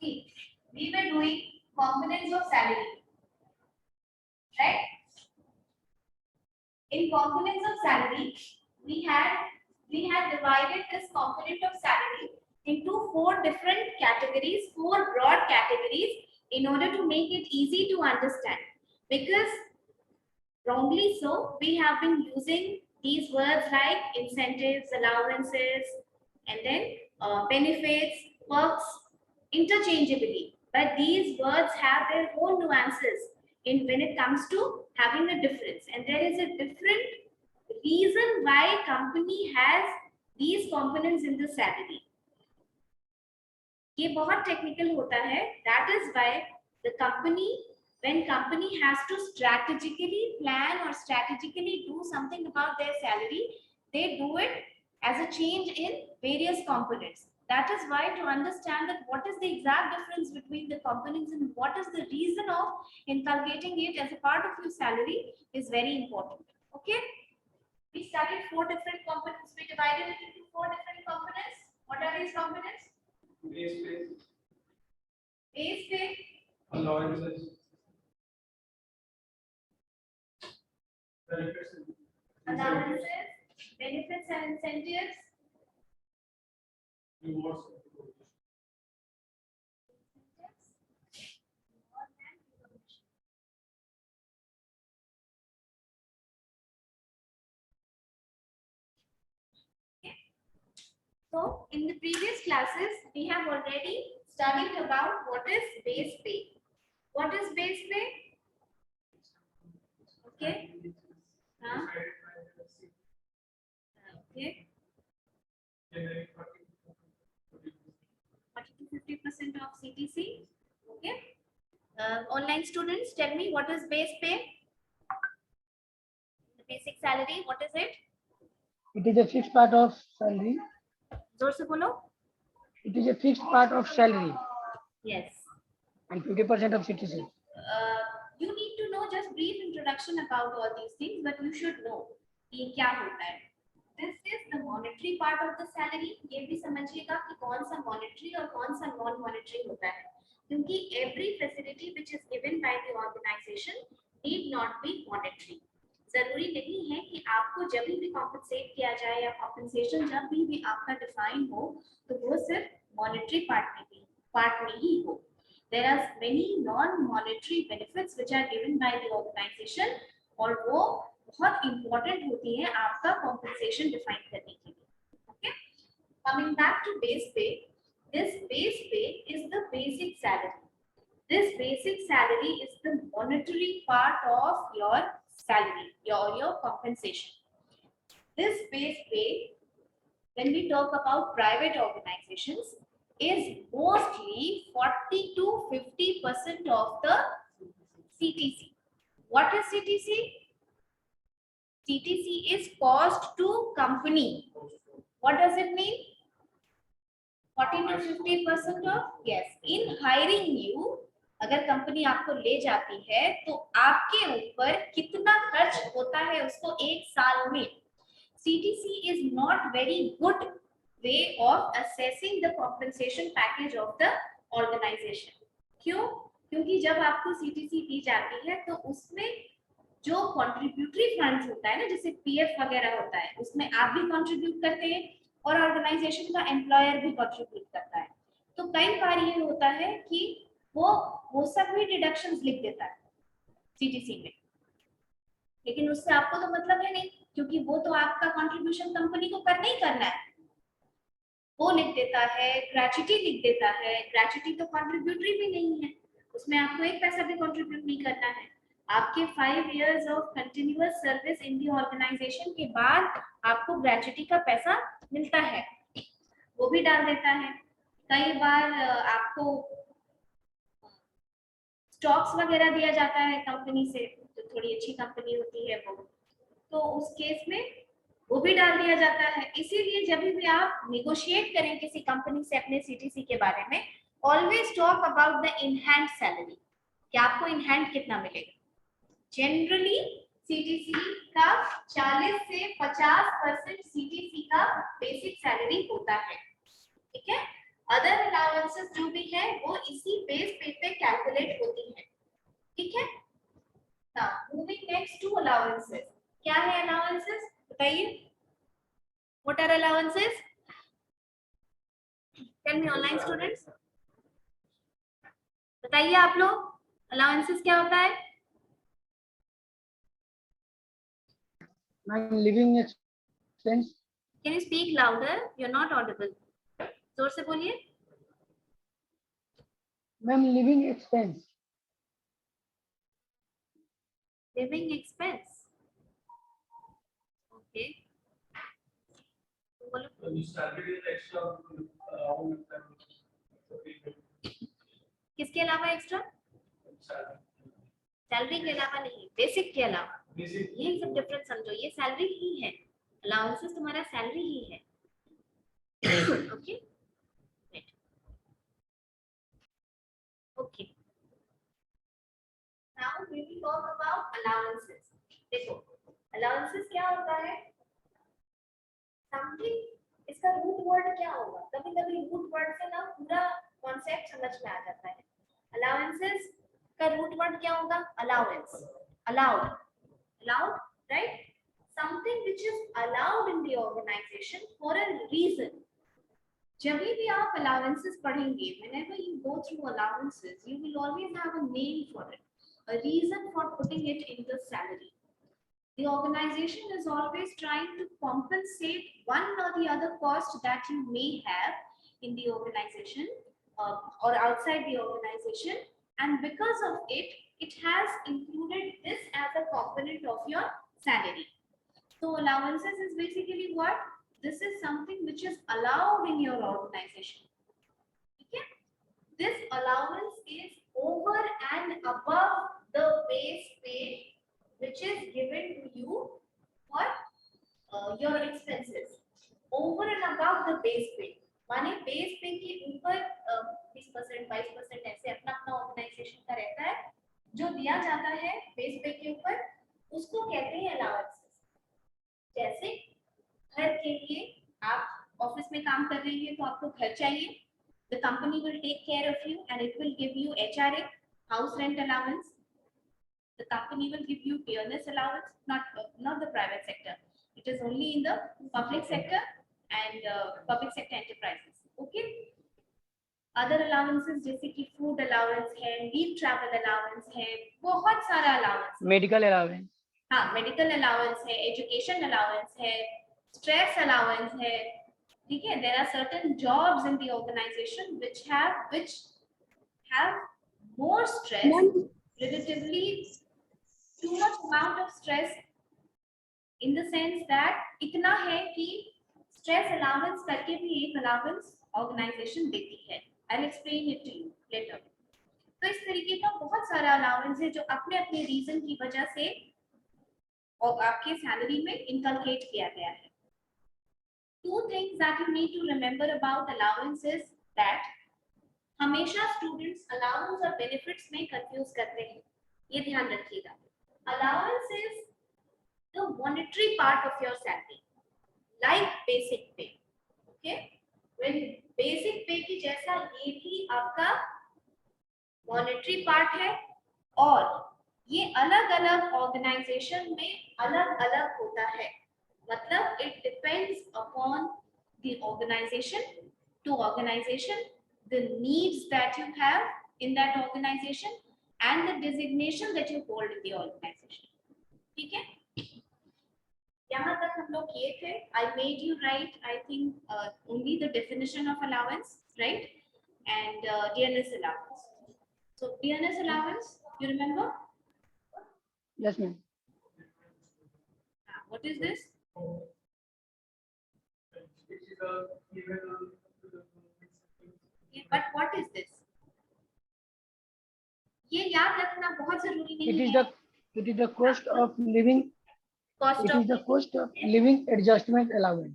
See, we were doing components of salary, right? In components of salary, we had divided this component of salary into four different categories, four broad categories, in order to make it easy to understand. Because wrongly so, we have been using these words like incentives, allowances, and then benefits, perks interchangeably. But these words have their own nuances in when it comes to having a difference. And there is a different reason why company has these components in the salary. ये बहुत technical होता है. That is why the company, when company has to strategically plan or strategically do something about their salary, they do it as a change in various components. That is why to understand that what is the exact difference between the components and what is the reason of inculcating it as a part of your salary is very important. Okay, we studied four different components. We divided it into four different components. What are these components? Base pay, Base pay, allowances, benefits, allowances, benefits and incentives, rewards. So, in the previous classes, we have already studied about what is base pay. What is base pay? Okay. Huh? Okay. 40 to 50% of CTC. Okay. Online students, tell me what is base pay? The basic salary, what is it? It is a fixed part of salary. जोर से बोलो. It is a fixed part of salary Yes. and 50% of CTC. You need to know just brief introduction about all these things, but you should know कि क्या होता है. This is the monetary part of the salary. ये भी समझिएगा कि कौन सा monetary और कौन सा non monetary होता है. क्योंकि every facility which is given by the organization need not be monetary. जरूरी नहीं है कि आपको जब भी कॉम्पनसेट किया जाए या कॉम्पनसेशन जब भी आपका डिफाइन हो तो वो सिर्फ मॉनेटरी पार्ट में ही हो. There are many non-monetary benefits which are given by the organization और वो बहुत important होती है आपका compensation define करने के लिए. Okay? Coming back to base pay, this base pay is the basic salary. This basic salary is the monetary part of your salary, your compensation. This base pay, when we talk about private organizations, is mostly 40 to 50% of the CTC. What is CTC? CTC is cost to company. What does it mean? 40 to 50% of, yes, in hiring you. अगर company आपको ले जाती है तो आपके ऊपर कितना खर्च होता है उसको एक साल में. CTC is not very good way of assessing the compensation package of the organization. क्यों? क्योंकि जब आपको CTC दी जाती है तो उसमें जो contributory funds होता है ना, जैसे PF वगैरह होता है, उसमें आप भी contribute करते हैं और organization का employer भी contribute करता है. तो कई बार ये होता है कि वो सब भी डिडक्शंस लिख देता है सीटीसी में, लेकिन उससे आपको तो मतलब है नहीं, क्योंकि वो तो आपका कंट्रीब्यूशन कंपनी को करना ही करना है. वो लिख देता है, ग्रेच्युटी लिख देता है. ग्रेच्युटी तो कंट्रीब्यूटरी भी नहीं है, उसमें आपको एक पैसा भी कंट्रीब्यूट नहीं करना है. आपके 5 years of continuous service in the organization के बाद आपको ग्रेच्युटी का पैसा मिलता है, वो भी डाल देता है. कई बार आपको स्टॉक्स वगैरह दिया जाता है कंपनी से, जो थोड़ी अच्छी कंपनी होती है वो, तो उस केस में वो भी डाल दिया जाता है. इसीलिए जब भी आप नेगोशिएट करें किसी कंपनी से अपने सीटीसी के बारे में, always talk about the in hand salary, कि आपको इन हैंड कितना मिलेगा. जनरली सीटीसी का 40 से 50% सीटीसी का बेसिक सैलरी होता है. ठीक है. अदर अलाउंस अलाउंसेस जो भी है वो इसी बेस पे कैलकुलेट होती है, ठीक है। Now moving next to allowances. क्या है allowances? बताइए. What are allowances? Tell me online students. बताइए आप लोग allowances क्या होता है? Ma'am living expense. Can you speak louder? You're not audible. जोर से बोलिए. Ma'am living expense. Living expense. Okay. बोलो. So you salary is extra. किसके अलावा एक्स्ट्रा? सैलरी के अलावा नहीं, बेसिक के अलावा. ये सब डिफरेंस समझो, ये सैलरी ही है, अलाउंसेस तुम्हारा सैलरी ही है. Okay okay. Now we will talk about allowances. देखो अलाउंसेस क्या होता है, समथिंग, इसका रूट वर्ड क्या होगा, कभी कभी रूट वर्ड से ना पूरा कॉन्सेप्ट समझ में आ जाता है. अलाउंसेस का रूट वर्ड क्या होगा? Allowance, allowed, allowed, right? Something which is allowed in the organization for a reason. जब भी आप अलाउंसेस पढ़ेंगे, whenever you go through allowances, you will always have a name for it, a reason for putting it in the salary. The organization is always trying to compensate one or the other cost that you may have in the organization or outside the organization, and because of it, it has included this as a component of your salary. So allowances is basically what? This is something which is allowed in your organization. Okay? This allowance is over and above the base pay which is given to you for your expenses. Over and above the base pay. माने base pay के ऊपर 20%, 22% ऐसे अपना अपना organisation का रहता है, जो दिया जाता है base pay के ऊपर, उसको कहते हैं allowances. जैसे घर के लिए आप ऑफिस में काम कर रहे हैं तो आपको घर चाहिए, the company will take care of you and it will give you HRA, house rent allowance. The company will give you dearness allowance, not the private sector. It is only in the public sector and public sector enterprises. Okay. Other allowances जैसे कि food allowance है, leave travel allowance है, बहुत सारा allowance. Medical allowance. हाँ, medical allowance है, education allowance है, stress allowance है, ठीक है. There are certain jobs in the organization which have more stress, relatively too much amount of stress, in the sense that इतना है कि स्ट्रेस अलाउंस करके भी एक अलाउंस ऑर्गेनाइजेशन देती है. I will explain it to you later. तो इस तरीके का बहुत सारा अलाउंस है जो अपने अपने रीजन की वजह से और आपके सैलरी में इनकलकेट किया गया है. Two things that you need to remember about allowance is that हमेशा स्टूडेंट्स अलाउंस और बेनिफिट्स में कंफ्यूज करते हैं, ये ध्यान रखिएगा. Allowance is the monetary part of your salary, like basic पे. ओके, व्हेन बेसिक पे की जैसा ये भी आपका मॉनेटरी पार्ट है, और ये अलग अलग ऑर्गेनाइजेशन में अलग अलग होता है. मतलब it depends upon the organization to organization, the needs that you have in that organization and the designation that you hold in the organization. ठीक है, यहाँ तक हम लोग किए थे. I made you write, I think only the definition of allowance, right, and dearness allowance. So dearness allowance, you remember? Yes ma'am. What is this? But what is this? ये याद रखना बहुत जरूरी नहीं है. It is the cost of living. Cost It of is the cost of living adjustment allowance.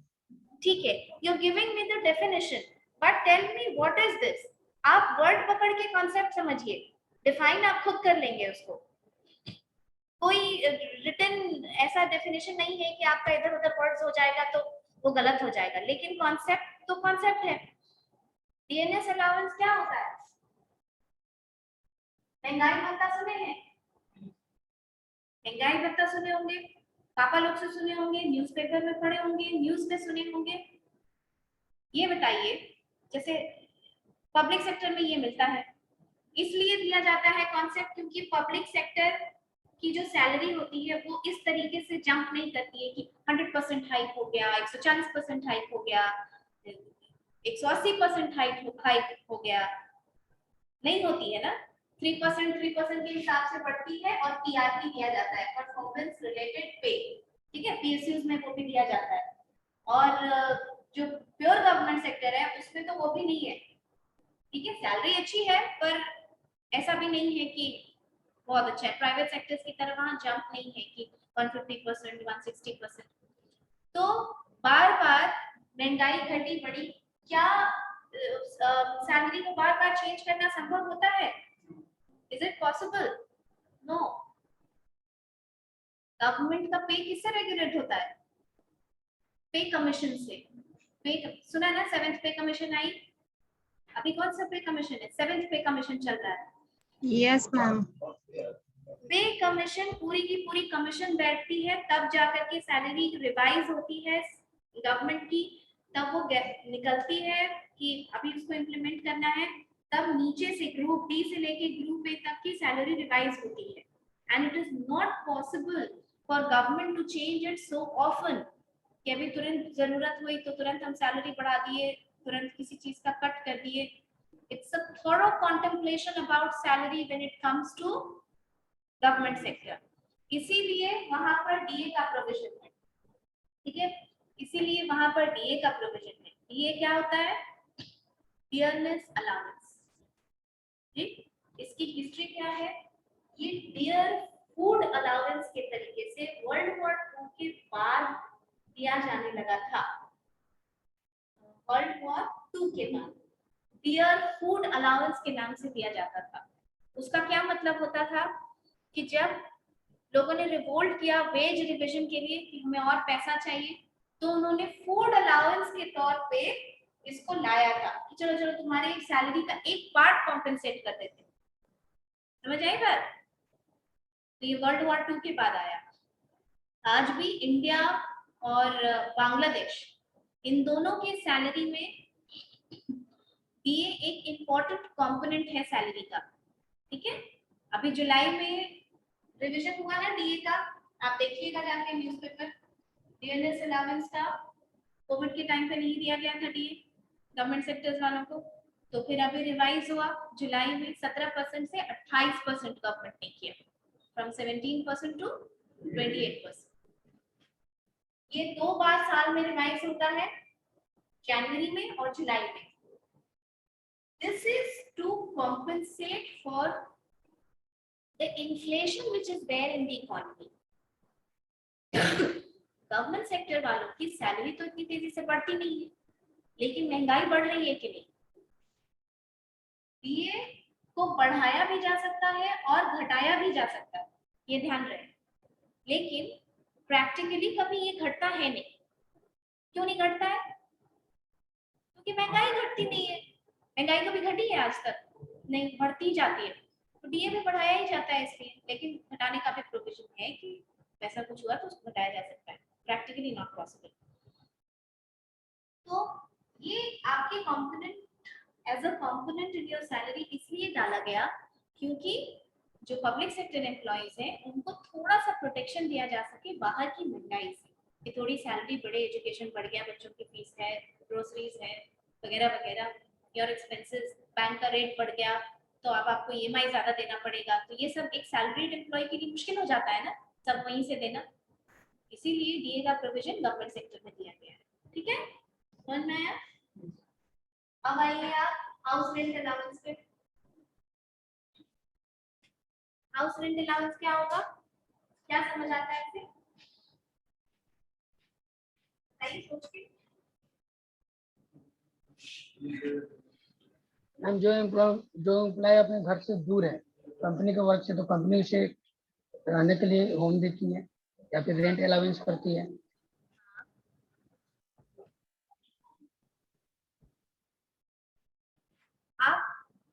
ठीक है, you're giving me the definition, but tell me what is this? आप वर्ड पकड़ के कॉन्सेप्ट समझिए, डिफाइन आप खुद कर लेंगे उसको. कोई रिटन ऐसा डेफिनेशन नहीं है कि आपका इधर उधर वर्ड्स हो जाएगा तो वो गलत हो जाएगा, लेकिन कॉन्सेप्ट तो कॉन्सेप्ट है. डीएनएस अलाउंस क्या होता है? महंगाई भत्ता सुने हैं? महंगाई भत्ता सुने होंगे, पापा लोग से सुने होंगे, न्यूज़पेपर में पढ़े होंगे, न्यूज़ में सुने होंगे। ये बताइए, जैसे पब्लिक सेक्टर में ये मिलता है, इसलिए दिया जाता है कॉन्सेप्ट क्योंकि पब्लिक सेक्टर की जो सैलरी होती है वो इस तरीके से जंप नहीं करती है कि 100% हाइक हो गया, 140% हाइक हो गया, 180% हाइक हो गया, नहीं होती है ना। 3% के हिसाब से बढ़ती है और पीआरपी दिया जाता है, परफॉर्मेंस रिलेटेड पे, ठीक है, पीएसयूज में वो भी दिया जाता है। और जो प्योर गवर्नमेंट सेक्टर है उसमें तो वो भी नहीं है, ठीक है, सैलरी अच्छी है पर ऐसा भी नहीं है कि बहुत अच्छा है। प्राइवेट सेक्टर्स की तरह वहां जंप नहीं है कि 150%, 160%। तो बार बार महंगाई घटी बढ़ी, क्या सैलरी को बार बार चेंज करना संभव होता है? Is it possible? No. Government का पे किससे रेगुलेट होता है? पे कमीशन से। पे सुना ना, 7th पे कमीशन आई, अभी कौन सा पे कमीशन है? 7th पे कमीशन चल रहा है। Yes ma'am. पे कमीशन, पूरी की पूरी कमीशन बैठती है, तब जाकर के सैलरी रिवाइज होती है गवर्नमेंट की, तब वो निकलती है कि अभी उसको इम्प्लीमेंट करना है, तब नीचे से ग्रुप डी से लेके ग्रुप ए तक की सैलरी रिवाइज होती है। And it is not possible for government to change it so often कि अभी तुरंत जरूरत हुई तो तुरंत हम सैलरी बढ़ा दिए, तुरंत किसी चीज का कट कर दिए। It's a thorough contemplation about salary when it comes to government sector. इसीलिए वहां पर डीए का प्रोविजन है, ठीक है, इसीलिए वहां पर डीए का प्रोविजन है। डीए क्या होता है? Dearness allowance. ठीक, इसकी हिस्ट्री क्या है? ये डियर फूड अलाउंस के तरीके से वर्ल्ड वॉर 2 के बाद दिया जाने लगा था। वर्ल्ड वॉर 2 के बाद डियर फूड अलाउंस के नाम से दिया जाता था। उसका क्या मतलब होता था कि जब लोगों ने रिवोल्ट किया वेज रिविजन के लिए कि हमें और पैसा चाहिए, तो उन्होंने फूड अलाउंस के तौर पे इसको लाया था कि चलो चलो तुम्हारी सैलरी का एक पार्ट कॉम्पेंसेट कर देते हैं। समझ आई बात? तो ये वर्ल्ड वॉर 2 के बाद आया। आज भी इंडिया और बांग्लादेश, इन दोनों के सैलरी में डीए एक इम्पोर्टेंट कंपोनेंट है सैलरी का, ठीक है। अभी जुलाई में रिवीजन हुआ ना डीए का, आप देखिएगा जाके न्यूज़पेपर। डीएनएस अलाउंस का कोविड के टाइम पे नहीं दिया गया था डीए गवर्नमेंट सेक्टर्स वालों को, तो फिर अभी रिवाइज हुआ जुलाई में 17% से 28% गवर्नमेंट ने किया, फ्रॉम 17% टू 28%। ये 2 बार साल में रिवाइज होता है, जनवरी में और जुलाई में। This is to compensate for the inflation which is there in the economy. Government sector वालों की सैलरी तो इतनी तेजी से बढ़ती नहीं है, लेकिन महंगाई बढ़ रही है कि नहीं? डीए को बढ़ाया भी जा सकता है और घटाया भी जा सकता है, ये ध्यान रहे। लेकिन प्रैक्टिकली कभी ये घटता है नहीं। क्यों नहीं घटता है? क्योंकि महंगाई घटती नहीं है। महंगाई कभी घटी है आज तक? नहीं, बढ़ती जाती है। तो डीए में बढ़ाया ही जाता है इसलिए, लेकिन घटाने का भी प्रोविजन है कि वैसा कुछ हुआ तो उसको घटाया जा सकता है, प्रैक्टिकली नॉट पॉसिबल। तो ये आपके component as a component in your salary इसलिए डाला गया क्योंकि जो पब्लिक सेक्टर एम्प्लॉइज हैं उनको थोड़ा सा प्रोटेक्शन दिया जा सके बाहर की महंगाई से, कि थोड़ी सैलरी बढ़े, एजुकेशन बढ़ गया, बच्चों की फीस है, ग्रोसरीज है, वगैरह वगैरह, योर एक्सपेंसेस, बैंक का रेट बढ़ गया तो अब आपको ईएमआई ज्यादा देना पड़ेगा, तो ये सब एक सैलरीड एम्प्लॉय के लिए मुश्किल हो जाता है ना, सब वहीं से देना। इसीलिए डीए का प्रोविजन गवर्नमेंट सेक्टर में दिया गया है, ठीक है, समझ में आया? अब आइए आप हाउस रेंट अलाउंस पे। हाउस रेंट अलाउंस क्या होगा, क्या समझ आता है इससे? सही सोच के। मैम जो एम्प्लॉय अपने घर से दूर है कंपनी के वर्क से, तो कंपनी उसे रहने के लिए होम देती है या फिर रेंट अलाउंस करती है।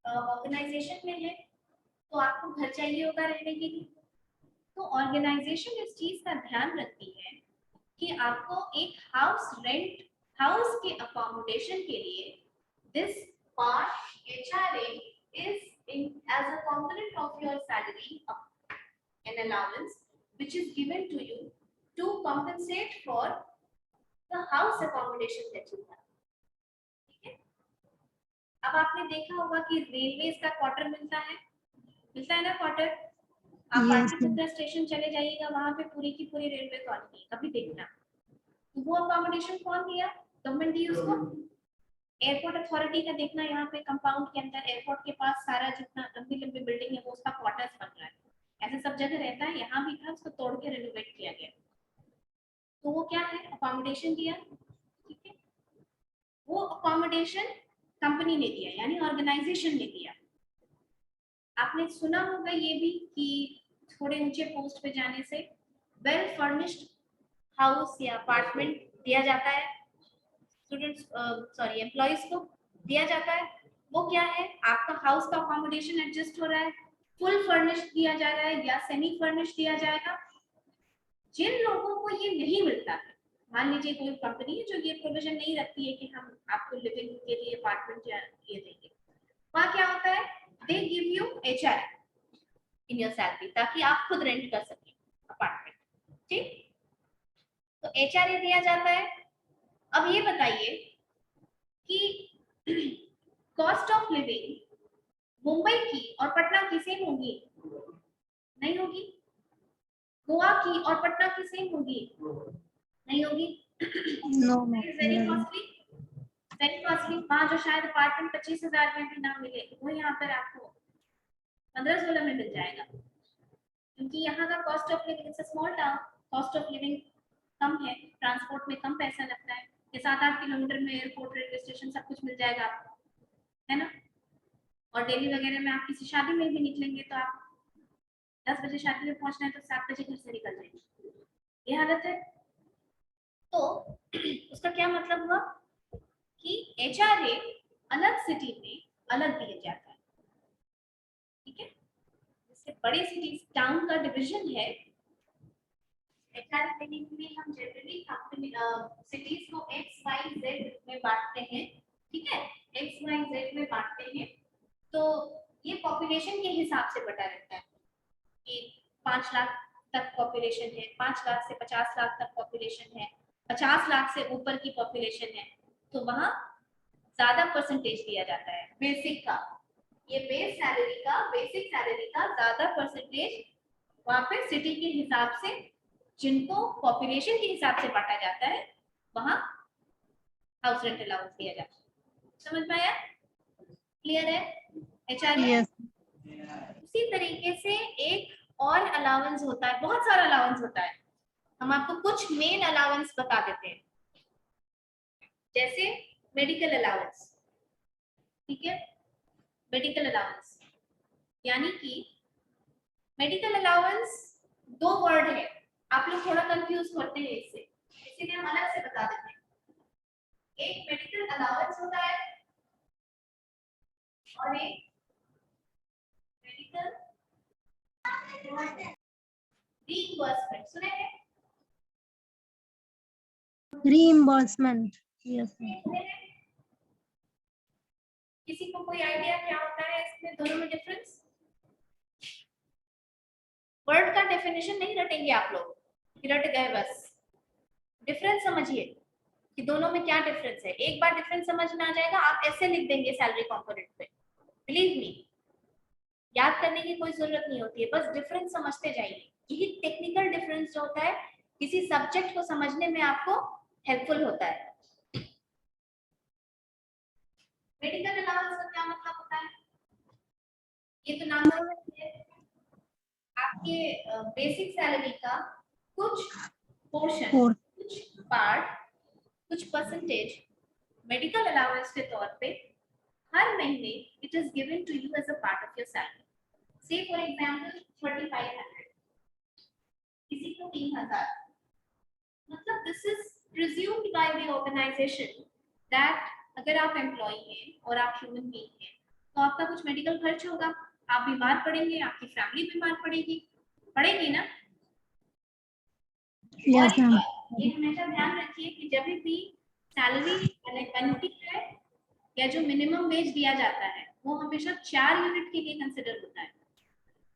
ऑर्गेनाइजेशन में है तो आपको घर चाहिए होगा रहने के लिए, तो ऑर्गेनाइजेशन इस चीज का ध्यान रखती है कि आपको एक हाउस के अकोमोडेशन के लिए this part HRA is in as a component of your salary an allowance which is given to you to compensate for the house accommodation that you have. ठीक है, अब आपने देखा होगा कि रेलवेज का क्वार्टर मिलता है ना क्वार्टर। आप Yes, पाटलिपुत्र स्टेशन चले जाइएगा, वहां पे पूरी की पूरी रेलवे कॉलोनी है, कभी देखना। तो वो अकोमोडेशन कौन दिया? गवर्नमेंट दी उसको। एयरपोर्ट अथॉरिटी का देखना, यहाँ पे कंपाउंड के अंदर एयरपोर्ट के पास सारा जितना लंबी लंबी बिल्डिंग है वो उसका क्वार्टर्स बन रहा है, ऐसे सब जगह रहता है, यहाँ भी था, उसको तोड़ के रेनोवेट किया गया। तो वो क्या है? अकोमोडेशन दिया। ठीक है, वो अकोमोडेशन कंपनी ने दिया, यानी ऑर्गेनाइजेशन ने दिया। आपने सुना होगा ये भी कि थोड़े ऊंचे पोस्ट पे जाने से वेल फर्निश्ड हाउस या अपार्टमेंट दिया जाता है स्टूडेंट्स, सॉरी एम्प्लॉइज को दिया जाता है। वो क्या है? आपका हाउस का अकोमोडेशन एडजस्ट हो रहा है, फुल फर्निश्ड दिया जा रहा है या सेमी फर्निश्ड दिया जाएगा। जिन लोगों को ये नहीं मिलता है, मान लीजिए कोई कंपनी है जो ये प्रोविजन नहीं रखती है कि हम आपको लिविंग के लिए अपार्टमेंट या ये देंगे, वहाँ क्या होता है? They give you HRA in your salary, ताकि आप खुद रेंट कर सकें अपार्टमेंट। ठीक, तो HRA दिया जाता है। अब ये बताइए कि कॉस्ट ऑफ लिविंग मुंबई की और पटना की सेम होगी? नहीं होगी। गोवा की और पटना की सेम होगी? नहीं होगी। no, no. Very costly, very costly. वहाँ जो शायद अपार्टमेंट 25,000 में भी ना मिले, वो यहाँ पर आपको 15-16 में मिल जाएगा, क्योंकि यहाँ का cost of living, it's a small town, cost of living कम है, ट्रांसपोर्ट में कम पैसा लगता है, ये 7-8 किलोमीटर में एयरपोर्ट, रेलवे स्टेशन सब कुछ मिल जाएगा आपको, है ना। और दिल्ली वगैरह में आप किसी शादी में भी निकलेंगे तो आप 10 बजे शादी में पहुंचना है तो 7 बजे घर से निकल जाएंगे, ये हालत है। तो उसका क्या मतलब हुआ कि HRA अलग सिटी में अलग दिया जाता है। ठीक है, इससे बड़े सिटी टाउन का डिवीजन है। HRA देने के लिए हम जनरली कंपनी सिटीज को XYZ में बांटते हैं। ठीक है, XYZ में बांटते हैं, तो ये पॉपुलेशन के हिसाब से बटा रहता है कि 5 लाख तक पॉपुलेशन है, 5 लाख से 50 लाख तक पॉपुलेशन है, 50 लाख से ऊपर की पॉपुलेशन है, तो वहाँ ज्यादा परसेंटेज दिया जाता है बेसिक का। ये बेसिक सैलरी का ज्यादा परसेंटेज वहाँ पे सिटी के हिसाब से, जिनको पॉपुलेशन के हिसाब से बांटा जाता है, वहाँ हाउस रेंट अलाउंस दिया जाता है। समझ में आया? क्लियर है? HRA। Yes. उसी तरीके से एक और अलाउंस होता है, बहुत सारा अलाउंस होता है, हम आपको कुछ मेन अलाउंस बता देते हैं, जैसे मेडिकल अलाउंस। ठीक है, मेडिकल अलाउंस यानी कि मेडिकल अलाउंस 2 वर्ड है, आप लोग थोड़ा कंफ्यूज करते हैं इससे, इसीलिए हम अलग से बता देते हैं। एक मेडिकल अलाउंस होता है और एक मेडिकल रीइंबर्समेंट, सुने हैं? Reimbursement. Yes. सुने हैं? किसी को कोई आइडिया क्या होता है इसमें दोनों में डिफरेंस? वर्ड का डेफिनेशन नहीं रटेंगे आप लोग, रट गए बस, डिफरेंस समझिए कि दोनों में क्या डिफरेंस है। एक बार डिफरेंस समझ में आ जाएगा, आप ऐसे लिख देंगे सैलरी कंपोनेंट पे, बिलीव मी, याद करने की कोई जरूरत नहीं होती है, बस डिफरेंस समझते जाइए। यही टेक्निकल डिफरेंस जो होता है, किसी सब्जेक्ट को समझने में आपको हेल्पफुल होता है। मेडिकल अलाउंस का क्या मतलब होता है? ये तो नाम है, आपके बेसिक सैलरी का कुछ पोर्शन, कुछ पार्ट, कुछ परसेंटेज मेडिकल अलाउंस के तौर पे हर महीने it is given to you as a part of your salary. Say for example 3500, किसी को 3000, मतलब this is presumed by the organization that अगर आप एम्प्लॉय हैं और आप ह्यूमन बीइंग हैं तो आपका कुछ मेडिकल खर्च होगा, आप बीमार पड़ेंगे, आपकी फैमिली बीमार पड़ेगी ना। Yes, और ma'am. ये हमेशा ध्यान रखिए कि जब भी सैलरी बनती है या जो मिनिमम वेज दिया जाता है वो हमेशा 4 यूनिट के लिए कंसिडर होता है,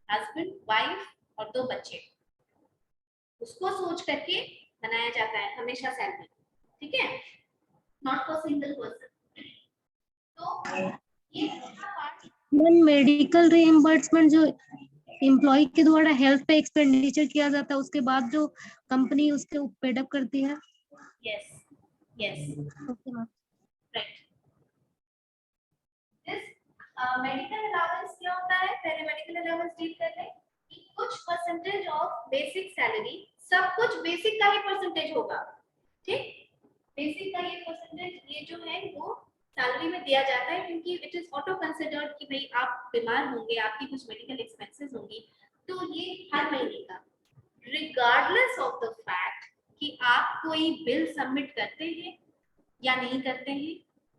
हस्बैंड, वाइफ और 2 बच्चे, उसको सोच करके बनाया जाता है हमेशा सैलरी, ठीक है, नॉट फॉर सिंगल पर्सन। तो ये पार्ट Ma'am, मेडिकल reimbursement जो एम्प्लॉय के द्वारा हेल्थ पे एक्सपेंडिचर किया जाता है उसके बाद जो कंपनी उसके पेड अप करती है। Yes yes okay ma'am. Right. This medical allowance क्या होता है, पहले मेडिकल अलाउंस डील कर लें कि कुछ परसेंटेज ऑफ बेसिक सैलरी, सब कुछ बेसिक का ही परसेंटेज होगा, ठीक, बेसिक का ये परसेंटेज ये जो है वो सैलरी में दिया जाता है, क्योंकि इट इज ऑटो कंसिडर्ड कि भाई आप बीमार होंगे, आपकी कुछ मेडिकल एक्सपेंसेस होंगी, तो ये हर महीने का, रिगार्डलेस ऑफ द फैक्ट कि आप कोई बिल सबमिट करते हैं या नहीं करते हैं,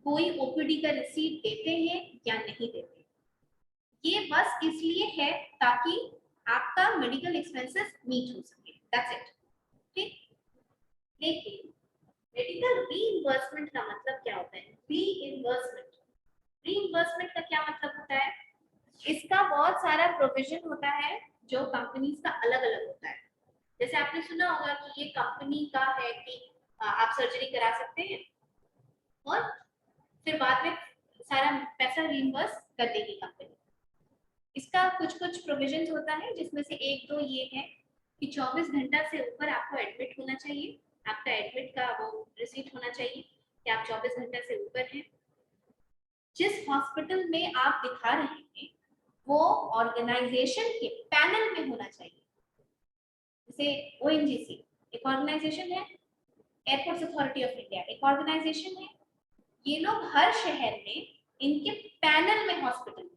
कोई ओपीडी का रिसीट देते हैं या नहीं देते, ये बस इसलिए है ताकि आपका मेडिकल एक्सपेंसेस मीट हो सके, दैट्स इट, ठीक। लेकिन मेडिकल रीइंबर्समेंट का मतलब क्या होता है, रीइंबर्समेंट का क्या मतलब होता है, इसका बहुत सारा प्रोविजन होता है जो कंपनीज का अलग अलग होता है। जैसे आपने सुना होगा कि ये कंपनी का है कि आप सर्जरी करा सकते हैं और फिर बाद में सारा पैसा रीइंबर्स कर देगी कंपनी। इसका कुछ कुछ प्रोविजंस होता है जिसमें से एक दो ये है कि 24 घंटा से ऊपर आपको एडमिट होना चाहिए, आपका एडमिट का वो रिसीट होना चाहिए कि आप 24 घंटा से ऊपर हैं, जिस हॉस्पिटल में आप दिखा रहे हैं वो ऑर्गेनाइजेशन के पैनल में होना चाहिए। जैसे ओएनजीसी एक ऑर्गेनाइजेशन है, एयरपोर्ट्स अथॉरिटी ऑफ इंडिया एक ऑर्गेनाइजेशन है, ये लोग हर शहर में इनके पैनल में हॉस्पिटल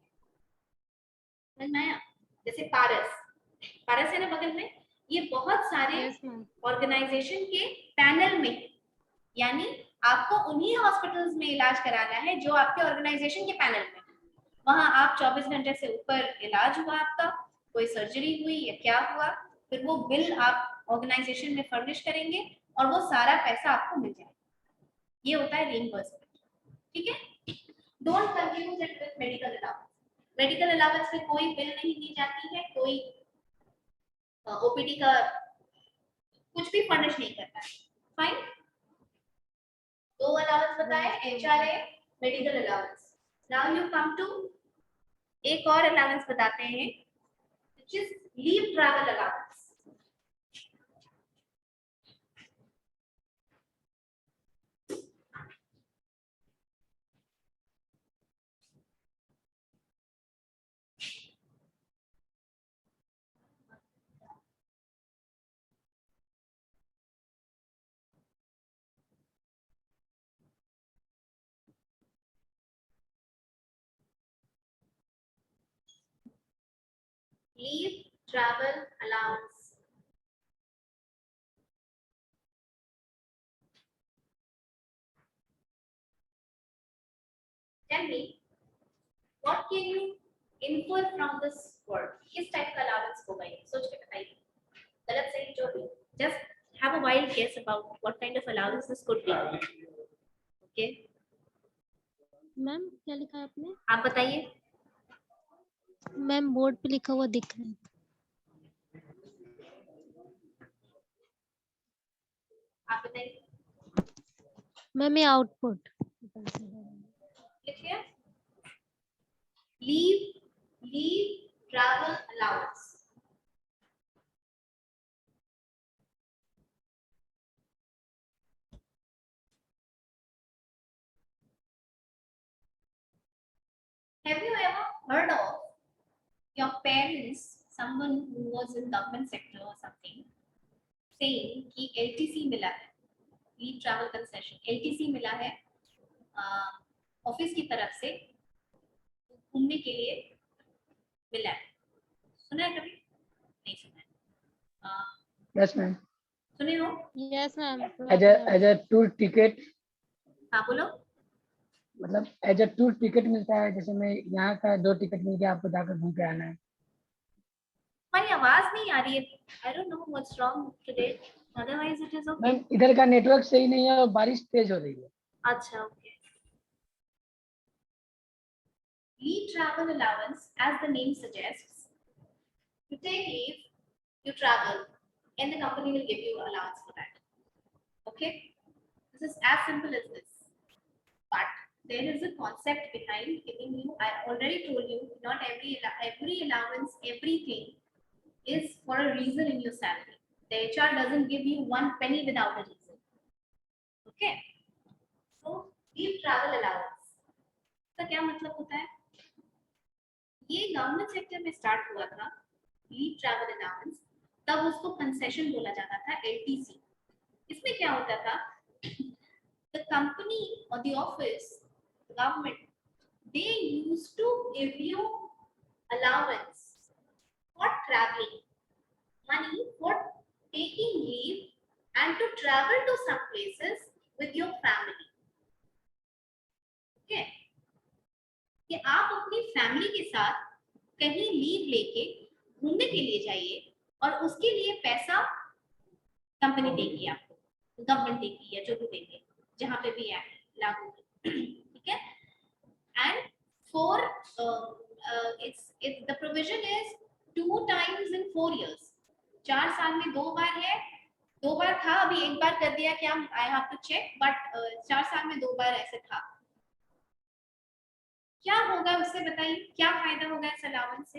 है, जैसे पारस है ना बगल में, ये बहुत सारे यस मैम। ऑर्गेनाइजेशन के पैनल में है, यानी आपको उन्हीं हॉस्पिटल्स में इलाज कराना है जो आपके ऑर्गेनाइजेशन के पैनल में, वहां आप 24 घंटे से ऊपर इलाज हुआ, आपका कोई सर्जरी हुई या क्या हुआ, फिर वो बिल आप ऑर्गेनाइजेशन में फर्निश करेंगे और वो सारा पैसा आपको मिल जाएगा, ये होता है रीइंबर्समेंट, ठीक है। Don't confuse it with medical allowance, medical allowance में कोई बिल नहीं दी जाती है, कोई ओपीडी का कुछ भी फर्निश नहीं करता है, फाइन। दो अलाउंस बताए, HRA, medical allowance. Now you come to एक और अलाउंस बताते हैं which is leave travel allowance. Leave travel allowance. Tell me, what can you infer from this word? किस टाइप का allowance होगा ये? सोच के बताइए। गलत सही जो भी. Just have a wild guess about what kind of allowance this could be. Okay? Ma'am क्या लिखा है आपने? आप बताइए. मैम बोर्ड पे लिखा हुआ दिख रहा है। आप बताइए. मैम ये आउटपुट। लिखिए. Leave travel allowance. Have you ever heard of your parents, someone who was in government sector or something, saying कि LTC मिला है, Leave Travel Concession, LTC मिला है ऑफिस की तरफ से घूमने के लिए मिला है, सुना है कभी? नहीं सुना है। यस मैम, सुने हो? Yes ma'am. As a tour ticket. हाँ बोलो. मतलब एज अ टूर टिकट मिलता है, जैसे मैं यहाँ का 2 टिकट मिल गया, आपको जाकर घूम के आना है। हमारी आवाज नहीं आ रही है, I don't know what's wrong today, otherwise it is okay. Ma'am इधर का नेटवर्क सही नहीं है और बारिश तेज हो रही है। अच्छा, okay. Leave travel allowance, as the name suggests, to take leave, you travel, and the company will give you allowance for that. Okay, this is as simple as this. But there is a concept behind giving you. I already told you, not every allowance, everything is for a reason in your salary. The HR doesn't give you one penny without a reason. Okay, so leave travel allowance. इसका क्या मतलब होता है? ये government sector में start हुआ था leave travel allowance, तब उसको कंसेशन बोला जाता था, एलटीसी। इसमें क्या होता था, द कंपनी और the office, government, they used to give you allowance for travelling, money for taking leave and to travel to some places with your family. Okay, कि आप अपनी फैमिली के साथ कहीं लीव लेके घूमने के लिए जाइए और उसके लिए पैसा कंपनी देगी आपको, गवर्नमेंट देगी या जो भी देंगे, जहां पे भी है लागू, ठीक है। And for its the provision is 2 times in 4 years, 4 साल में 2 बार है, 2 बार था, अभी 1 बार कर दिया क्या, I have to check, but 4 साल में 2 बार ऐसे था। क्या होगा उससे बताइए, क्या फायदा होगा इस अलाउंस से?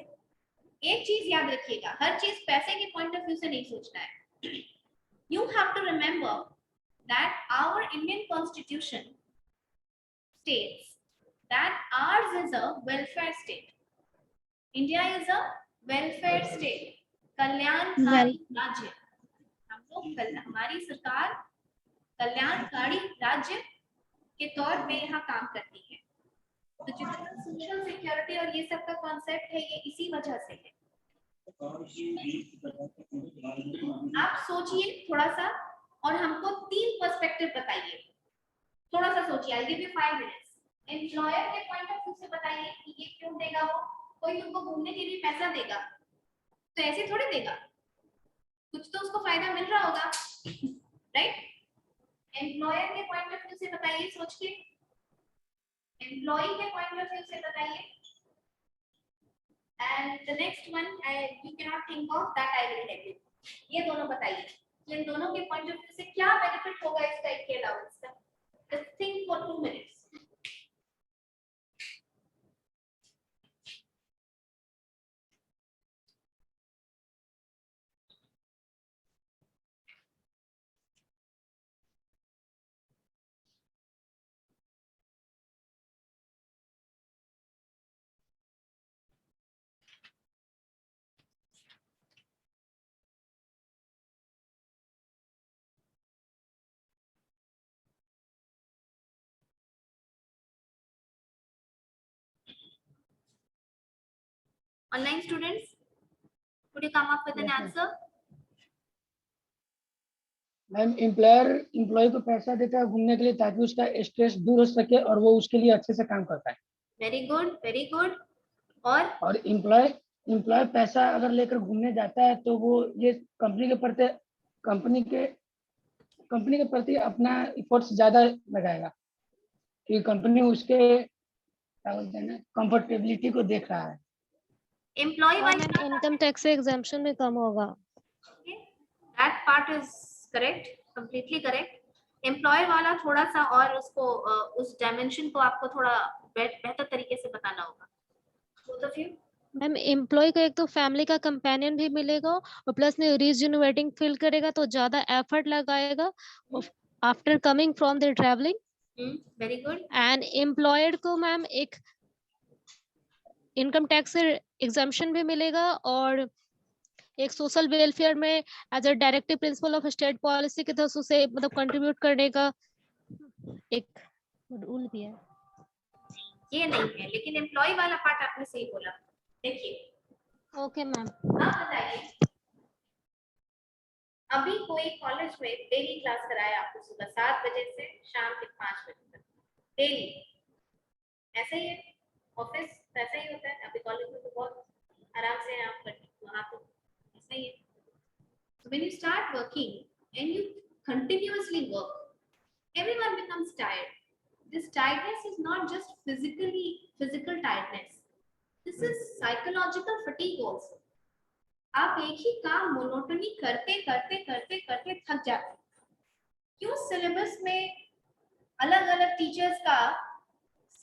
एक चीज याद रखिएगा, हर चीज पैसे के पॉइंट ऑफ व्यू से नहीं सोचना है। You have to remember that our Indian constitution states that ours is a welfare state, India is a welfare state, कल्याणकारी राज्य। हम लोग, हमारी सरकार कल्याणकारी राज्य के तौर पे यहाँ काम करती है। तो जितना सोशल सिक्योरिटी और ये सब का कॉन्सेप्ट है, ये इसी वजह से है। आप सोचिए थोड़ा सा और हमको 3 पर्सपेक्टिव बताइए, थोड़ा सा सोचिए, I give you 5 minutes. Employer के पॉइंट ऑफ व्यू से बताइए कि ये क्यों देगा, वो कोई तुमको घूमने के लिए पैसा देगा तो ऐसे थोड़ी देगा, कुछ तो उसको फायदा मिल रहा होगा, राइट? एम्प्लॉयर के पॉइंट ऑफ व्यू से बताइए, सोच के, एम्प्लॉई के पॉइंट ऑफ व्यू से बताइए, and the next one you cannot think of, that I will tell you। ये दोनों बताइए, तो इन दोनों के पॉइंट ऑफ व्यू से क्या बेनिफिट होगा इस टाइप के अलाउंस का? Just think for 2 minutes। Online students, could you come up with an answer? Ma'am employee को पैसा देता है घूमने के लिए ताकि उसका स्ट्रेस दूर हो सके और वो उसके लिए अच्छे से काम करता है। Very good, very good. और एम्प्लॉय पैसा अगर लेकर घूमने जाता है तो वो ये कंपनी के प्रति अपना एफर्ट्स ज्यादा लगाएगा कि कंपनी उसके क्या बोलते हैं ना, कंफर्टेबिलिटी को देख रहा है। एम्प्लॉय वाइज इनकम टैक्स से एग्जाम्पशन में कम होगा। That part is correct, completely correct. Employee वाला थोड़ा सा और उसको उस डायमेंशन को आपको थोड़ा बेहतर तरीके से बताना होगा। Both of you. Ma'am employee को एक तो फैमिली का कंपेनियन भी मिलेगा और प्लस में रीजनरेटिंग फील करेगा तो ज्यादा एफर्ट लगाएगा after coming from the travelling. Very good. And employed को मैम एक इनकम टैक्स से एग्जाम्पशन भी मिलेगा और एक सोशल वेलफेयर में as a directive principle of state policy के तहत उसे मतलब कंट्रीब्यूट करने का एक रूल भी है। ये नहीं है, लेकिन एम्प्लॉय वाला पार्ट आपने सही बोला। देखिए, ओके मैम। आप बताइए, अभी कोई कॉलेज में डेली क्लास कराया आपको सुबह 7 बजे से शाम के 5 बजे तक, डेली ऐसा ही है, ऑफिस वैसा ही होता है। अभी कॉलेज में तो बहुत आराम से आप करते, वहाँ तो ऐसा ही है। So when you start working and you continuously work, everyone becomes tired. This tiredness is not just physical tiredness. This is psychological fatigue also. आप एक ही काम मोनोटोनी करते करते करते करते थक जाते हैं। क्यों सिलेबस में अलग अलग टीचर्स का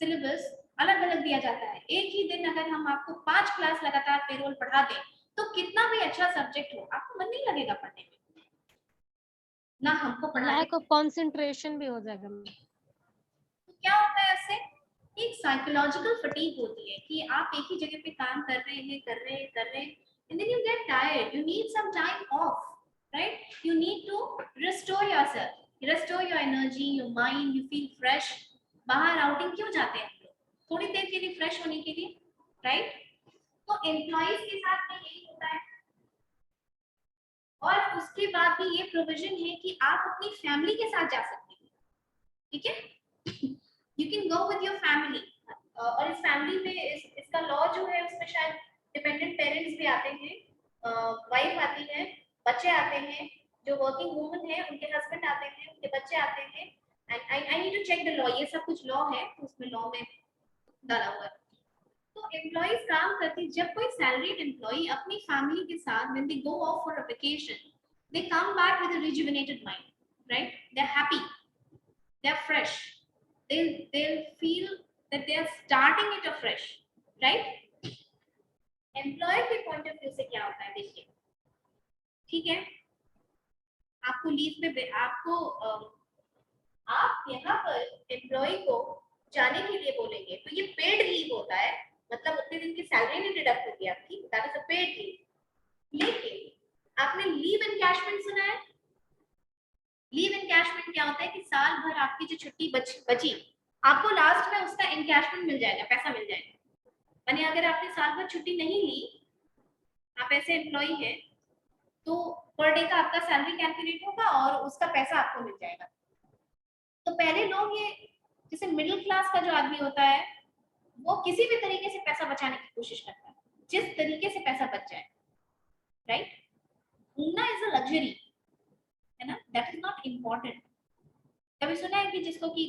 सिलेबस अलग अलग दिया जाता है। एक ही दिन अगर हम आपको 5 क्लास लगातार पेरोल पढ़ा दें तो कितना भी अच्छा सब्जेक्ट हो आपको मन नहीं लगेगा पढ़ने में, ना हमको पढ़ाने लैक ऑफ कंसंट्रेशन भी हो जाएगा। तो क्या होता है इससे, एक साइकोलॉजिकल फटीग होती है कि आप एक ही जगह पे काम कर रहे हैं and then you get tired, you need some time off, right? You need to restore yourself, restore your energy, your mind, you feel fresh. बाहर आउटिंग क्यों जाते हैं हम लोग, थोड़ी देर के लिए फ्रेश होने के लिए, राइट? तो एम्प्लॉइज के साथ में यही होता है। और उसके बाद भी ये प्रोविजन है कि आप अपनी फैमिली के साथ जा सकते हैं, ठीक है? You can go with your family. और इस फैमिली में इसका लॉ जो है उसमें शायद डिपेंडेंट पेरेंट्स भी आते हैं, वाइफ आती है, बच्चे आते हैं, जो वर्किंग वुमन है उनके हस्बैंड आते हैं, उनके बच्चे आते हैं। And I need to check the law, ये सब कुछ लॉ है तो उसमें लॉ में डाला हुआ है। तो एम्प्लॉइज काम करते, जब कोई सैलरीड एम्प्लॉई अपनी फैमिली के साथ when they go off for a vacation, they come back with a rejuvenated mind, right? They are happy, they are fresh, they'll feel that they are starting it afresh, right? Employer के point of view से क्या होता है देखिए, ठीक है? आपको leave पे आपको आप यहाँ पर एम्प्लॉय को जाने के लिए बोलेंगे तो ये पेड लीव होता है, मतलब उतने दिन की सैलरी नहीं डिडक्ट होगी आपकी, that is a paid leave. लेकिन आपने लीव एनकैशमेंट सुना है? लीव एनकैशमेंट क्या होता है कि साल भर आपकी जो छुट्टी बची आपको लास्ट में उसका एनकैशमेंट मिल जाएगा, पैसा मिल जाएगा। यानी अगर आपने साल भर छुट्टी नहीं ली, आप ऐसे एम्प्लॉई हैं, तो पर डे का आपका सैलरी कैलकुलेट होगा और उसका पैसा आपको मिल जाएगा। तो पहले लोग ये, जैसे मिडिल क्लास का जो आदमी होता है वो किसी भी तरीके से पैसा बचाने की कोशिश करता है, जिस तरीके से पैसा बच जाए, राइट? घूमना इज अ लग्जरी, है ना? That is not important. कभी सुना है कि जिसको कि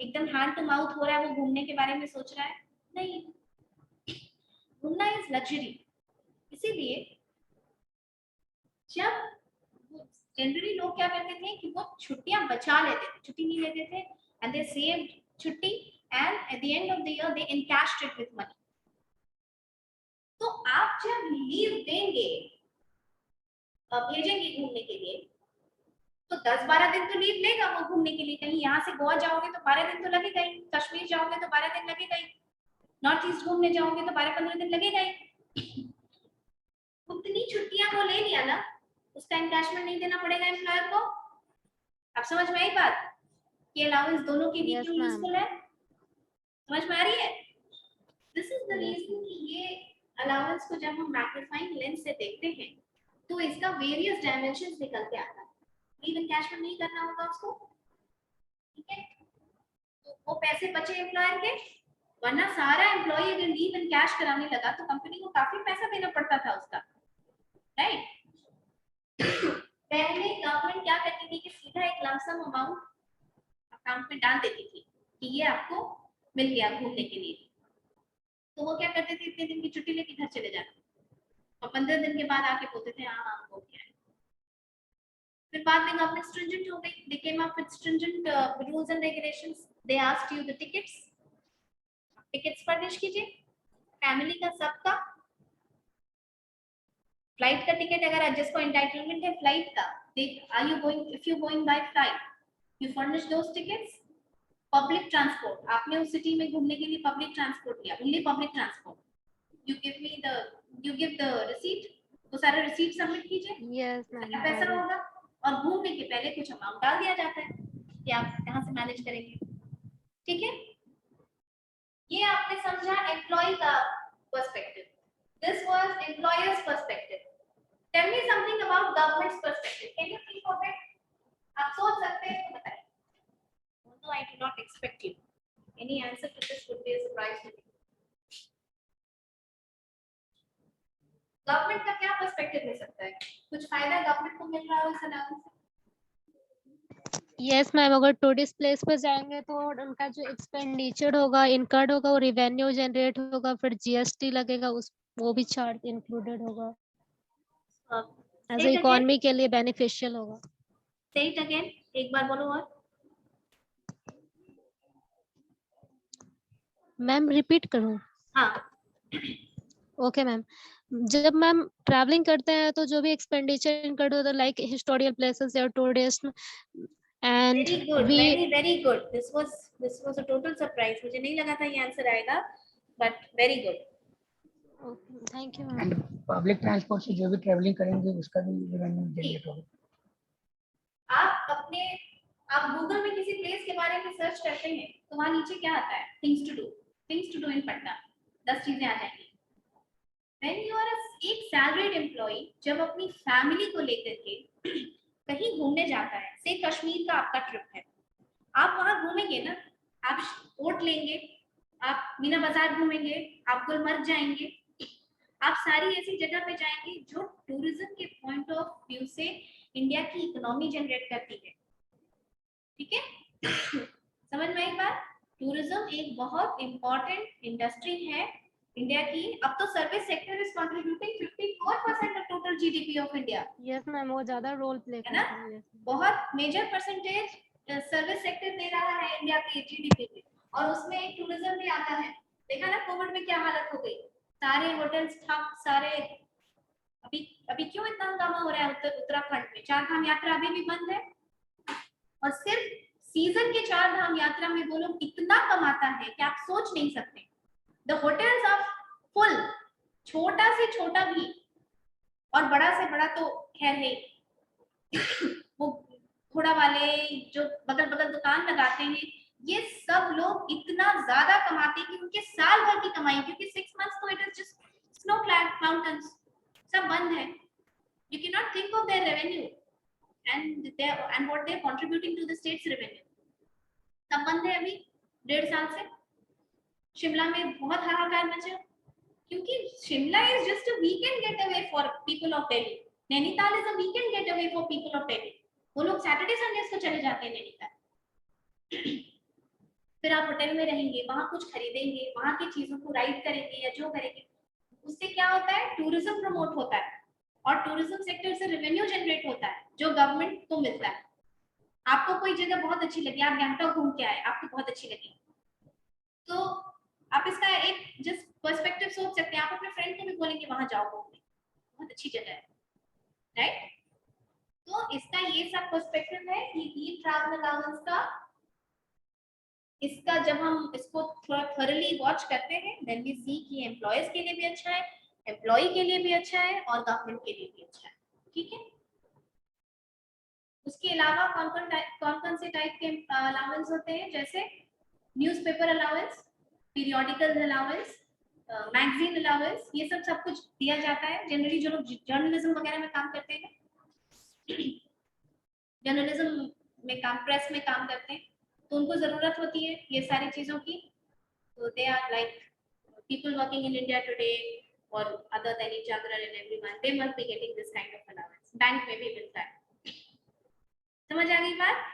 एकदम हैंड टू माउथ हो रहा है वो घूमने के बारे में सोच रहा है? नहीं, घूमना इज लग्जरी। इसीलिए जब जनरली लोग क्या करते थे कि वो छुट्टियां बचा लेते थे, छुट्टी नहीं लेते थे, एंड दे सेव्ड छुट्टी and at the end of the year they encashed it with money. तो आप जब लीव देंगे, भेजेंगे घूमने के लिए, तो 10-12 दिन तो लीव लेगा वो घूमने के लिए। कहीं यहाँ से गोवा जाओगे तो 12 दिन तो लगेगा ही, कश्मीर जाओगे तो 12 दिन लगेगा ही, नॉर्थ ईस्ट घूमने जाओगे तो 12-15 दिन लगेगा ही। उतनी छुट्टियां वो ले लिया ना, उसका एनकैशमेंट नहीं देना पड़ेगा एम्प्लॉयर को। आप समझ में आई बात कि अलाउंस दोनों के लिए क्यों यूजफुल है? समझ में आ रही है? दिस इज द रीजन कि ये अलाउंस को जब हम मैग्नीफाइंग लेंस से देखते हैं तो इसका वेरियस डायमेंशंस निकल के आता है। लीव एनकैशमेंट नहीं करना होगा उसको, ठीक है? तो वो पैसे बचे एम्प्लॉयर के, वरना सारा एम्प्लॉय अगर लीव एनकैश कराने लगा तो कंपनी को काफी पैसा देना पड़ता था उसका, राइट? पहले गवर्नमेंट क्या करती थी कि सीधा एक लमसम अमाउंट अकाउंट में डाल देती थी कि ये आपको मिल गया घूमने के लिए। तो वो क्या करते थे, इतने दिन की छुट्टी लेके घर चले जाते और 15 दिन के बाद आके बोलते थे हाँ हो गया है। फिर बाद में गवर्नमेंट स्ट्रिंजेंट हो गई, they came up with stringent rules and regulations, they asked you the tickets furnish कीजिए फैमिली का, सबका। फ्लाइट का टिकट अगर जिसको एंटाइटलमेंट है फ्लाइट का, are you going, if you going by flight you furnish those tickets. Public transport, आपने उस सिटी में घूमने के लिए पब्लिक ट्रांसपोर्ट लिया, only public transport, you give the receipt, वो सारा रिसीट सबमिट कीजिए, यस सारा पैसा होगा। और घूमने के पहले कुछ अमाउंट डाल दिया जाता है कि आप कहाँ से मैनेज करेंगे, ठीक है? ये आपने समझा एम्प्लॉय का perspective. This was employer's perspective. Tell me something about government's perspective, can you think of it? आप सोच सकते हैं तो बताइए। Although I do not expect you, any answer to this would government का क्या पर्सपेक्टिव हो सकता है? कुछ फायदा गवर्नमेंट को मिल रहा है इस अलाउंस से? यस मैम, अगर टूरिस्ट प्लेस पर जाएंगे तो उनका जो एक्सपेंडिचर होगा, इनकम होगा, वो रेवेन्यू जनरेट होगा, फिर जीएसटी लगेगा, उस वो भी चार्ज इंक्लूडेड होगा, as Say it again. Economy के लिए बेनिफिशियल होगा। Say it again. एक बार बोलो और। मैम रिपीट करूं? हाँ, ओके मैम, जब मैम ट्रैवलिंग करते हैं तो जो भी एक्सपेंडिचर इनकर्ड होता है लाइक हिस्टोरिकल प्लेसेस या tourist and very good, we very good. This was a total surprise. मुझे नहीं लगा था ये आंसर आएगा, but very good. Thank you and ma'am. Public transport से जो भी ट्रेवलिंग करेंगे उसका भी रेवेन्यू जनरेट होगा। आप गूगल में किसी प्लेस के बारे में सर्च करते हैं तो वहां नीचे क्या आता है? Things to do in Patna, 10 चीजें आ जाएंगी। When you are एक सैलरीड एम्प्लॉय जब अपनी फैमिली को लेकर के कहीं घूमने जाता है, से कश्मीर का आपका ट्रिप है, आप वहां घूमेंगे ना, आप बोट लेंगे, आप मीना बाजार घूमेंगे, आप गुलमर्ग जाएंगे, आप सारी ऐसी जगह पे जाएंगे जो टूरिज्म के पॉइंट ऑफ व्यू से इंडिया की इकोनॉमी जनरेट करती है। ठीक है, समझ में एक बात? टूरिज्म एक बहुत इंपॉर्टेंट इंडस्ट्री है इंडिया की। अब तो service sector is contributing 54% of total GDP of India. Yes ma'am, वो ज्यादा रोल प्ले है ना? करता है। बहुत मेजर परसेंटेज सर्विस सेक्टर दे रहा है इंडिया के जीडीपी में, और उसमें एक टूरिज्म भी आता है। देखा ना कोविड में क्या हालत हो गई, सारे होटल्स ठप, सारे अभी अभी क्यों इतना हंगामा हो रहा है उत्तराखंड में? 4 धाम यात्रा अभी भी बंद है, और सिर्फ सीजन के 4 धाम यात्रा में वो लोग इतना कमाता है कि आप सोच नहीं सकते। द होटल्स आर फुल, छोटा से छोटा भी और बड़ा से बड़ा तो खैर है, वो घोड़ा वाले जो बगल बगल दुकान लगाते हैं, ये सब लोग इतना ज्यादा कमाते हैं कि उनके साल भर की कमाई, क्योंकि 6 months तो it is just snow clad mountains, सब बंद है। You cannot think of their revenue and what they are contributing to the state's revenue. सब बंद है अभी 1.5 साल से। शिमला में बहुत हाहाकार मचा, क्योंकि Shimla is just a weekend getaway for people of Delhi. Nainital is a weekend getaway for people of Delhi. वो लोग सैटरडे संडे को चले जाते हैं नैनीताल। फिर आप होटल में रहेंगे, वहां कुछ खरीदेंगे, वहां की चीजों को राइड करेंगे या जो करेंगे, उससे क्या होता है? टूरिज्म प्रमोट होता है, और टूरिज्म सेक्टर से रेवेन्यू जनरेट होता है जो गवर्नमेंट को मिलता है। आपको कोई जगह बहुत अच्छी लगी, आप गैंगटॉक घूम के आए, आपको बहुत अच्छी लगी, तो आप इसका एक जस्ट पर्सपेक्टिव सोच सकते हैं, आप अपने फ्रेंड को भी बोलेंगे वहां जाओ घूमने, बहुत अच्छी जगह है, राइट? तो इसका ये सब पर्सपेक्टिव है कि ई ट्रैवल अलाउंस का, इसका जब हम इसको थोड़ा थॉरली वॉच करते हैं, देन वी सी कि एम्प्लॉयज के लिए भी अच्छा है, एम्प्लॉय के लिए भी अच्छा है, और गवर्नमेंट के लिए भी अच्छा है। ठीक है, उसके अलावा कौन कौन से टाइप के अलाउंस होते हैं? जैसे newspaper allowance, periodical allowance, magazine allowance, ये सब कुछ दिया जाता है। जनरली जो लोग जर्नलिज्म वगैरह में काम करते हैं, जर्नलिज्म में काम, प्रेस में काम करते हैं, तो उनको जरूरत होती है ये सारी चीजों की। तो they are like people working in India today or other than each other and everyone, they must be getting this kind of allowance. Bank में भी मिलता है। समझ आ गई बात?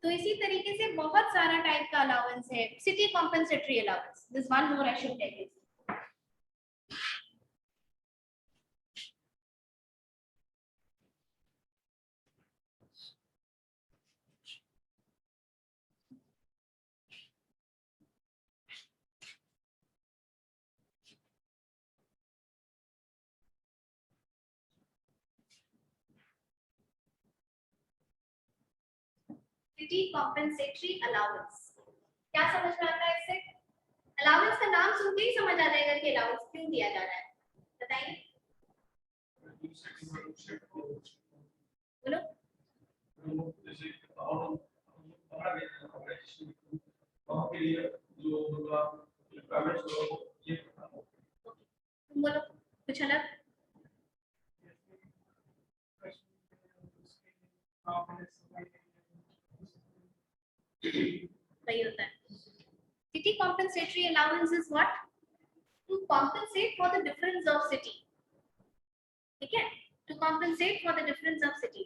तो इसी तरीके से बहुत सारा टाइप का अलाउंस है। City compensatory allowance, this one more I should tell you. City compensatory allowance क्या समझ में आता है इससे? अलाउंस का नाम सुनते ही समझ आ जाएगा कि अलाउंस क्यों दिया जा रहा है। बताइए, बोलो। तुम बोलो कुछ अलग। सही होता है। City compensatory allowance is what? To compensate for the difference of city. ठीक है, to compensate for the difference of city.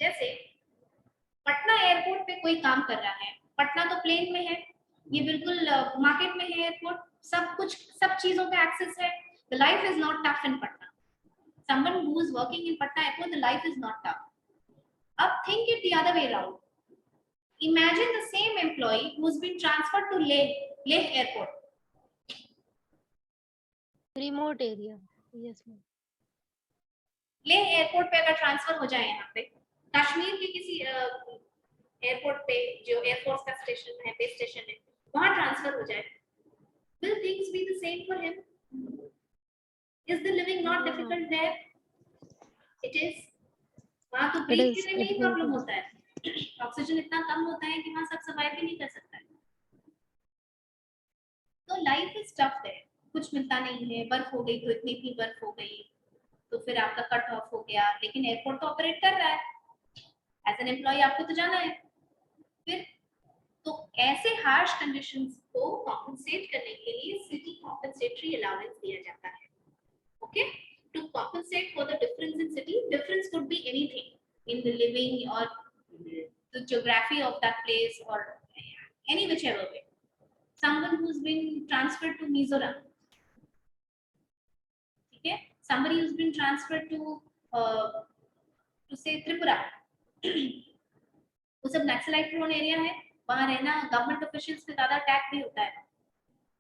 जैसे पटना एयरपोर्ट पे कोई काम कर रहा है, पटना तो प्लेन में है, ये बिल्कुल मार्केट में है एयरपोर्ट, सब कुछ सब चीजों का एक्सेस है। The life is not tough in Patna. someone who is working in Patna airport, the life is not tough. Up think it the other way around. Imagine the same employee who's been transferred to Leh airport. Remote area, yes ma'am. Leh airport पे अगर transfer हो जाए यहाँ पे, कश्मीर के किसी airport पे जो एयरफोर्स का स्टेशन है, बेस स्टेशन है, वहां ट्रांसफर हो जाए, will things be the same for him? Is the living not difficult there? It is. वहाँ तो ब्रीथ करने में ही प्रॉब्लम होता है, ऑक्सीजन इतना कम होता है कि वहाँ सब सर्वाइव भी नहीं कर सकता है। तो लाइफ इज टफ है, कुछ मिलता नहीं है, बर्फ हो गई तो इतनी बर्फ हो गई तो फिर आपका कट ऑफ हो गया, लेकिन एयरपोर्ट तो ऑपरेट कर रहा है, एज एन एम्प्लॉय आपको तो जाना है। फिर तो ऐसे हार्श कंडीशंस को कॉम्पनसेट करने के लिए सिटी कॉम्पनसेटरी अलाउंस दिया जाता है। Okay, to compensate for the difference in city, difference could be anything in the living or the geography of that place or any whichever way. someone who's been transferred to Mizoram, ठीक है, somebody who's been transferred to say Tripura, वो सब naxalite prone area है, वहां रहना government officials पे ज्यादा attack भी होता है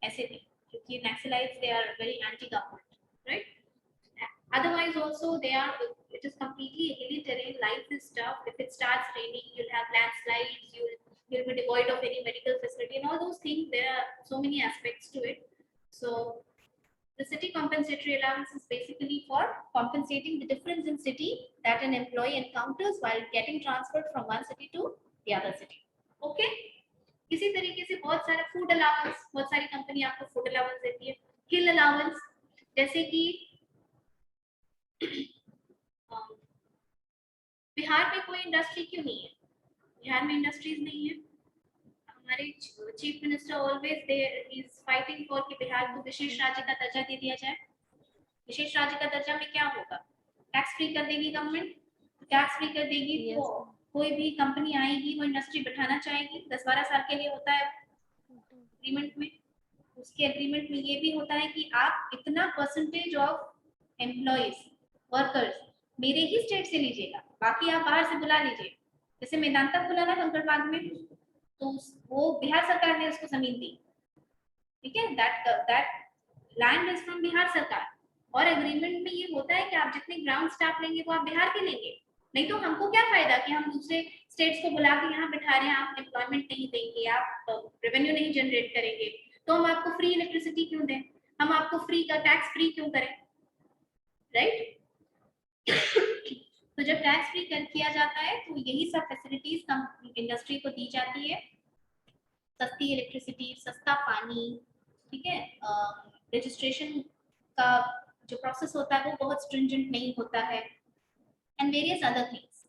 ऐसे भी, क्योंकि naxalites they are very anti government, right? Otherwise also they are, it is completely hilly terrain, life is tough. If it starts raining, you'll have landslides, you'll be devoid of any medical facility and all those things. There are so many aspects to it. So the city compensatory allowance is basically for compensating the difference in city that an employee encounters while getting transferred from one city to the other city. Okay? इसी तरीके से बहुत सारा food allowance, बहुत सारी company आपको food allowance देती है। हिल अलाउंस, जैसे कि बिहार में कोई इंडस्ट्री क्यों नहीं है? बिहार में इंडस्ट्रीज नहीं है। हमारे chief minister always there is fighting for कि बिहार को विशेष राज्य का दर्जा दे दिया जाए। विशेष राज्य का दर्जा में क्या होगा? टैक्स फ्री कर देगी गवर्नमेंट, टैक्स फ्री कर देगी तो कोई भी कंपनी आएगी, वो इंडस्ट्री बैठाना चाहेगी, 10-12 साल के लिए होता है एग्रीमेंट में। उसके एग्रीमेंट में ये भी होता है कि आप इतना परसेंटेज ऑफ एम्प्लॉइज वर्कर्स मेरे ही स्टेट से लीजिएगा, बाकी आप बाहर से बुला लीजिए। जैसे मेदांता बुलाना कंकड़बाग में, तो वो बिहार सरकार ने उसको जमीन दी, ठीक है, that land is from Bihar सरकार। और एग्रीमेंट में ये होता है कि आप जितने ग्राउंड स्टाफ लेंगे वो आप बिहार के लेंगे, नहीं तो हमको क्या फायदा कि हम दूसरे स्टेट्स को बुला के यहाँ बिठा रहे हैं, आप एम्प्लॉयमेंट नहीं देंगे, आप रेवेन्यू नहीं जनरेट करेंगे, तो हम आपको फ्री इलेक्ट्रिसिटी क्यों दें, हम आपको फ्री का टैक्स फ्री क्यों करें, राइट? तो जब टैक्स फ्री किया जाता है तो यही सब फैसिलिटीज इंडस्ट्री को दी जाती है, सस्ती इलेक्ट्रिसिटी, सस्ता पानी, ठीक है, रजिस्ट्रेशन का जो प्रोसेस होता है वो बहुत स्ट्रिंजेंट नहीं होता है, and various other things.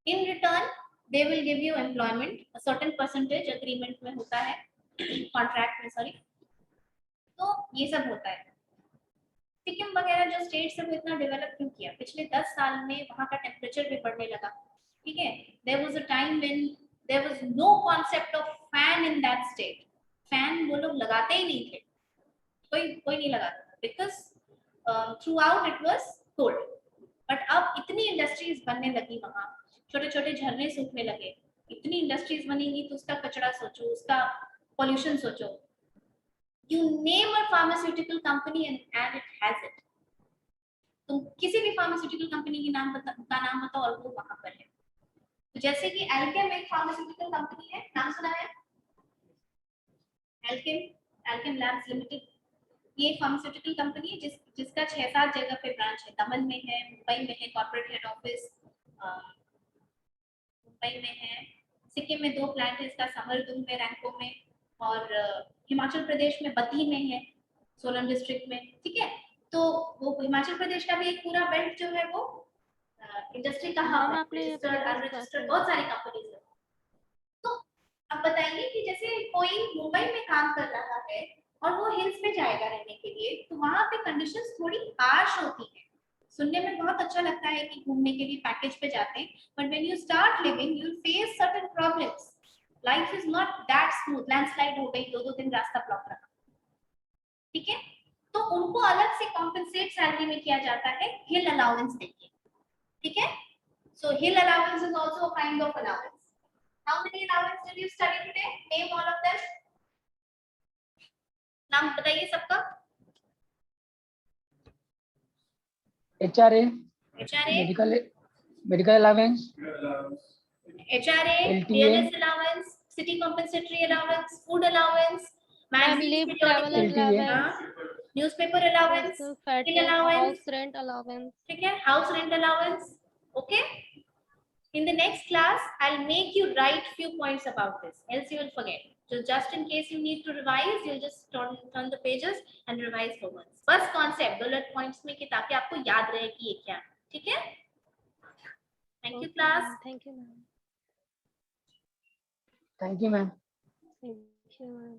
In return they will give you employment, a certain percentage agreement में होता है, कॉन्ट्रैक्ट में, सॉरी। तो ये सब होता है। सिक्किम वगैरह जो स्टेट्स है वो इतना डेवलप क्यों किया? पिछले 10 साल में वहाँ का टेम्परेचर भी बढ़ने लगा, ठीक है। There was a time when there was no concept of fan in that state. Fan वो लोग लगाते ही नहीं थे, कोई नहीं लगाता था, because through out it was cold. But अब इतनी इंडस्ट्रीज बनने लगी, वहाँ छोटे छोटे झरने सूखने लगे, इतनी इंडस्ट्रीज बनेंगी तो उसका कचरा सोचो, उसका पॉल्यूशन सोचो। You name a pharmaceutical company and it has it. तुम किसी भी फार्मास्यूटिकल कंपनी की नाम बताओ और वो वहां पर है। तो जैसे कि एल्केम एक फार्मास्यूटिकल कंपनी है, नाम सुना है? एल्केम लैब्स लिमिटेड, ये फार्मास्यूटिकल कंपनी है जिसका 6-7 जगह पे ब्रांच है। दमन में है, मुंबई में है कॉर्पोरेट हेड ऑफिस, मुंबई में है, सिक्किम में 2 प्लांट है इसका, समरदुंग में, रैंको में, और हिमाचल प्रदेश में बद्दी में है, सोलन डिस्ट्रिक्ट में, ठीक है। तो वो हिमाचल प्रदेश का भी एक पूरा बेल्ट जो है वो इंडस्ट्री का हब है, रजिस्टर्ड बहुत सारी कंपनीज है। तो अब बताइए कि जैसे कोई मुंबई में काम कर रहा है और वो हिल्स पे जाएगा रहने के लिए, तो वहां पे कंडीशंस थोड़ी हार्श होती है, सुनने में बहुत अच्छा लगता है कि घूमने के लिए पैकेज पे जाते हैं, but when you start living you face certain problems. Life is not that smooth. Landslide हो गई, 2-2 दिन रास्ता ब्लॉक रहा, ठीक है. तो उनको अलग से कॉम्पेंसेट सैलरी में किया जाता है हिल अलाउंस देके, ठीक है. So hill allowance is also a kind of allowance. How many allowance did you study today? Name all of them. नाम बताइए सबका. HRA, HRA, medical allowance, HRA, LTA, DLS allowance, city compensatory allowance, food allowance, ma'am magazine leave periodical, travel LTA, allowance, newspaper allowance, meal allowance, house rent allowance. ठीक है, house rent allowance. Okay. In the next class, I'll make you write few points about this, else you will forget. So just in case you need to revise, you'll just turn the pages and revise for once. बस concept bullet points में कि ताकि आपको याद रहे कि ये क्या है, ठीक है? Thank you class. Thank you ma'am. Thank you ma'am. Thank you ma'am.